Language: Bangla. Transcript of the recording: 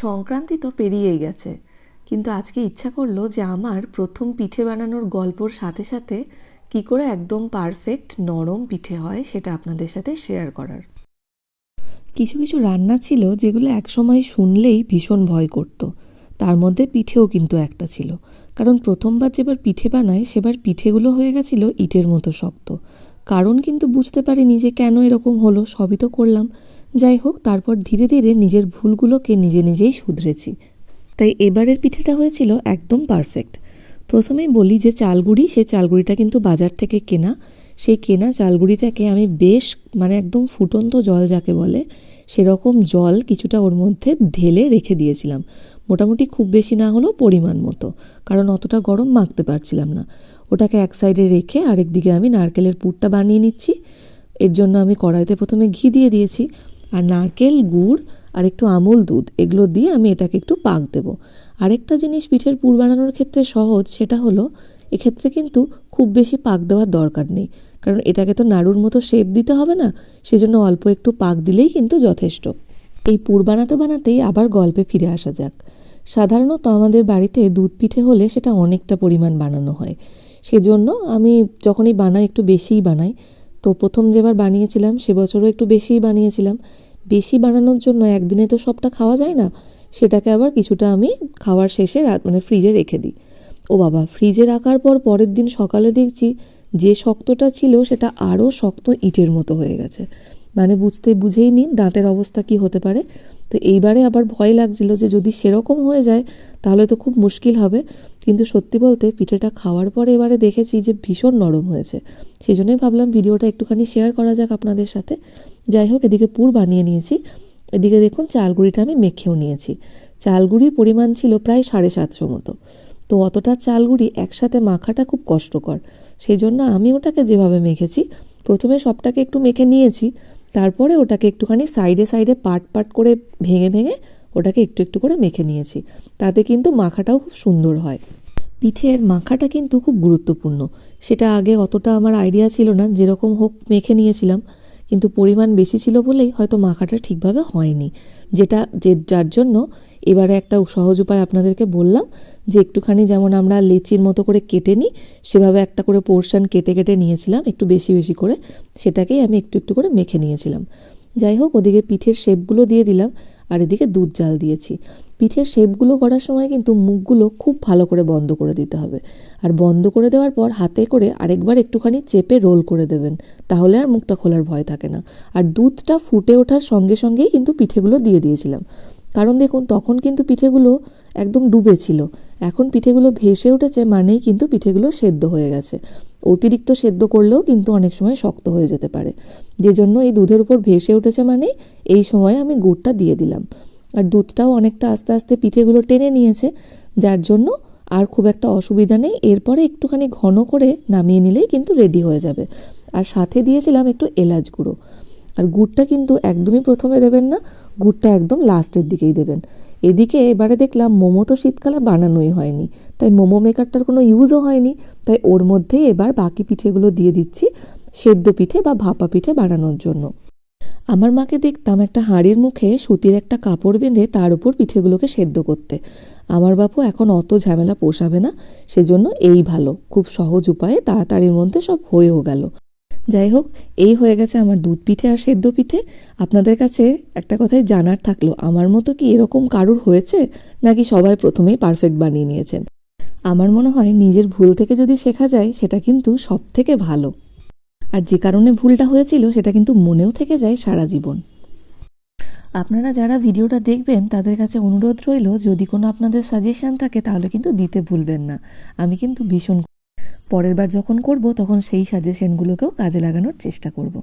সংক্রান্তি তো পেরিয়েই গেছে, কিন্তু আজকে ইচ্ছা করলো যে আমার প্রথম পিঠে বানানোর গল্পর সাথে সাথে কী করে একদম পারফেক্ট নরম পিঠে হয় সেটা আপনাদের সাথে শেয়ার করার। কিছু কিছু রান্না ছিল যেগুলো একসময় শুনলেই ভীষণ ভয় করতো, তার মধ্যে পিঠেও কিন্তু একটা ছিল। কারণ প্রথমবার যেবার পিঠে বানায় সেবার পিঠেগুলো হয়ে গেছিলো ইটের মতো শক্ত। কারণ কিন্তু বুঝতে পারিনি যে কেন এরকম হলো, সবই তো করলাম। যাই হোক, তারপর ধীরে ধীরে নিজের ভুলগুলোকে নিজে নিজেই শুধরেছি, তাই এবারের পিঠেটা হয়েছিল একদম পারফেক্ট। প্রথমেই বলি যে চালগুড়ি, সেই চালগুড়িটা কিন্তু বাজার থেকে কেনা। সেই কেনা চালগুড়িটাকে আমি বেশ একদম ফুটন্ত জল যাকে বলে সেরকম জল কিছুটা ওর মধ্যে ঢেলে রেখে দিয়েছিলাম। মোটামুটি খুব বেশি না হলেও পরিমাণ মতো, কারণ অতটা গরম মাখতে পারছিলাম না। ওটাকে এক সাইডে রেখে আরেকদিকে আমি নারকেলের পুরটা বানিয়ে নিচ্ছি। এর জন্য আমি কড়াইতে প্রথমে ঘি দিয়ে দিয়েছি, আর নারকেল, গুড় আর একটু আমুল দুধ এগুলো দিয়ে আমি এটাকে একটু পাক দেব। আরেকটা জিনিস পিঠের পুর বানানোর ক্ষেত্রে সহজ, সেটা হলো এক্ষেত্রে কিন্তু খুব বেশি পাক দেওয়ার দরকার নেই, কারণ এটাকে তো নাড়ুর মতো শেপ দিতে হবে না, সেজন্য অল্প একটু পাক দিলেই কিন্তু যথেষ্ট। এই পুর বানাতে বানাতেই আবার গল্পে ফিরে আসা যাক। সাধারণত আমাদের বাড়িতে দুধ পিঠে হলে সেটা অনেকটা পরিমাণ বানানো হয়, সেজন্য আমি যখনই বানাই একটু বেশিই বানাই। তো প্রথম যেবার বানিয়েছিলাম সে বছরও একটু বেশিই বানিয়েছিলাম। বেশি বানানোর জন্য একদিনে তো সবটা খাওয়া যায় না, সেটাকে আবার কিছুটা আমি খাওয়ার শেষে ফ্রিজে রেখে দিই। ও বাবা, ফ্রিজে রাখার পর পরের দিন সকালে দেখছি যে শক্তটা ছিল সেটা আরও শক্ত ইটের মতো হয়ে গেছে। বুঝেই নিন দাঁতের অবস্থা কি হতে পারে। তো এইবারে আবার ভয় লাগছিল যে যদি সেরকম হয়ে যায় তাহলে তো খুব মুশকিল হবে। কিন্তু সত্যি বলতে পিঠেটা খাওয়ার পরে এবারে দেখেছি যে ভীষণ নরম হয়েছে, সেই জন্যই ভাবলাম ভিডিওটা একটুখানি শেয়ার করা যাক আপনাদের সাথে। যাই হোক, এদিকে পুর বানিয়ে নিয়েছি, এদিকে দেখুন চালগুড়িটা আমি মেখেও নিয়েছি। চালগুড়ির পরিমাণ ছিল প্রায় 750 মতো। তো অতটা চালগুড়ি একসাথে মাখাটা খুব কষ্টকর, সেই জন্য আমি ওটাকে যেভাবে মেখেছি, প্রথমে সবটাকে একটু মেখে নিয়েছি, তারপরে ওটাকে একটুখানি সাইডে সাইডে পার্ট পার্ট করে ভেঙে ভেঙে ওটাকে একটু একটু করে মেখে নিয়েছি। তাতে কিন্তু মাখাটাও খুব সুন্দর হয়। পিঠের মাখাটা কিন্তু খুব গুরুত্বপূর্ণ, সেটা আগে অতটা আমার আইডিয়া ছিল না, যেরকম হোক মেখে নিয়েছিলাম, কিন্তু পরিমাণ বেশি ছিল বলেই হয়তো মাখাটা ঠিকভাবে হয়নি। যার জন্য এবারে একটা সহজ উপায় আপনাদেরকে বললাম, যে একটুখানি যেমন আমরা লেচির মতো করে কেটে নিই, সেভাবে একটা করে পোর্শন কেটে কেটে নিয়েছিলাম একটু বেশি বেশি করে, সেটাকেই আমি একটু একটু করে মেখে নিয়েছিলাম। যাই হোক, ওদিকে পিঠের শেপগুলো দিয়ে দিলাম, আর এদিকে দুধ জাল দিয়েছি। পিঠের শেপগুলো করার সময় কিন্তু মুখগুলো খুব ভালো করে বন্ধ করে দিতে হবে, আর বন্ধ করে দেওয়ার পর হাতে করে আরেকবার একটুখানি চেপে রোল করে দেবেন, তাহলে আর মুখটা খোলার ভয় থাকে না। আর দুধটা ফুটে ওঠার সঙ্গে সঙ্গেই কিন্তু পিঠেগুলো দিয়ে দিয়েছিলাম, কারণ দেখুন তখন কিন্তু পিঠেগুলো একদম ডুবে ছিল। এখন পিঠেগুলো ভেসে উঠেছে মানেই কিন্তু পিঠেগুলো সেদ্ধ হয়ে গেছে। অতিরিক্ত সেদ্ধ করলেও কিন্তু অনেক সময় শক্ত হয়ে যেতে পারে, যে জন্য এই দুধের উপর ভেসে উঠেছে মানেই এই সময় আমি গুড়টা দিয়ে দিলাম। আর দুধটাও অনেকটা আস্তে আস্তে পিঠেগুলো টেনে নিয়েছে, যার জন্য আর খুব একটা অসুবিধা নেই। এরপরে একটুখানি ঘন করে নামিয়ে নিলেই কিন্তু রেডি হয়ে যাবে। আর সাথে দিয়েছিলাম একটু এলাচ গুঁড়ো। আর গুড়টা কিন্তু একদমই প্রথমে দেবেন না, গুড়টা একদম লাস্টের দিকেই দেবেন। এদিকে এবারে দেখলাম মোমো তো শীতকালে বানানোই হয়নি, তাই মোমো মেকারটার কোনো ইউজও হয়নি, তাই ওর মধ্যেই এবার বাকি পিঠেগুলো দিয়ে দিচ্ছি সেদ্ধ পিঠে বা ভাপা পিঠে বানানোর জন্য। আমার মাকে দেখতাম একটা হাঁড়ির মুখে সুতির একটা কাপড় বেঁধে তার উপর পিঠেগুলোকে সেদ্ধ করতে। আমার বাপু এখন অত ঝামেলা পোষাবে না, সেজন্য এই ভালো, খুব সহজ উপায়ে তাড়াতাড়ির মধ্যে সব হয়েও গেল। যাই হোক, এই হয়ে গেছে আমার দুধ পিঠে আর সেদ্ধ পিঠে। আপনাদের কাছে একটা কথাই জানার থাকলো, আমার মতো কি এরকম কারুর হয়েছে, নাকি সবাই প্রথমেই পারফেক্ট বানিয়ে নিয়েছেন? আমার মনে হয় নিজের ভুল থেকে যদি শেখা যায় সেটা কিন্তু সব থেকে ভালো, আর যে কারণে ভুলটা হয়েছিল সেটা কিন্তু মনেও থেকে যায় সারা জীবন। আপনারা যারা ভিডিওটা দেখবেন তাদের কাছে অনুরোধ রইল, যদি কোনো আপনাদের সাজেশন থাকে তাহলে কিন্তু দিতে ভুলবেন না। আমি কিন্তু ভীষণ পরের বার যখন করব তখন সেই সাজেশনগুলোকেও কাজে লাগানোর চেষ্টা করব।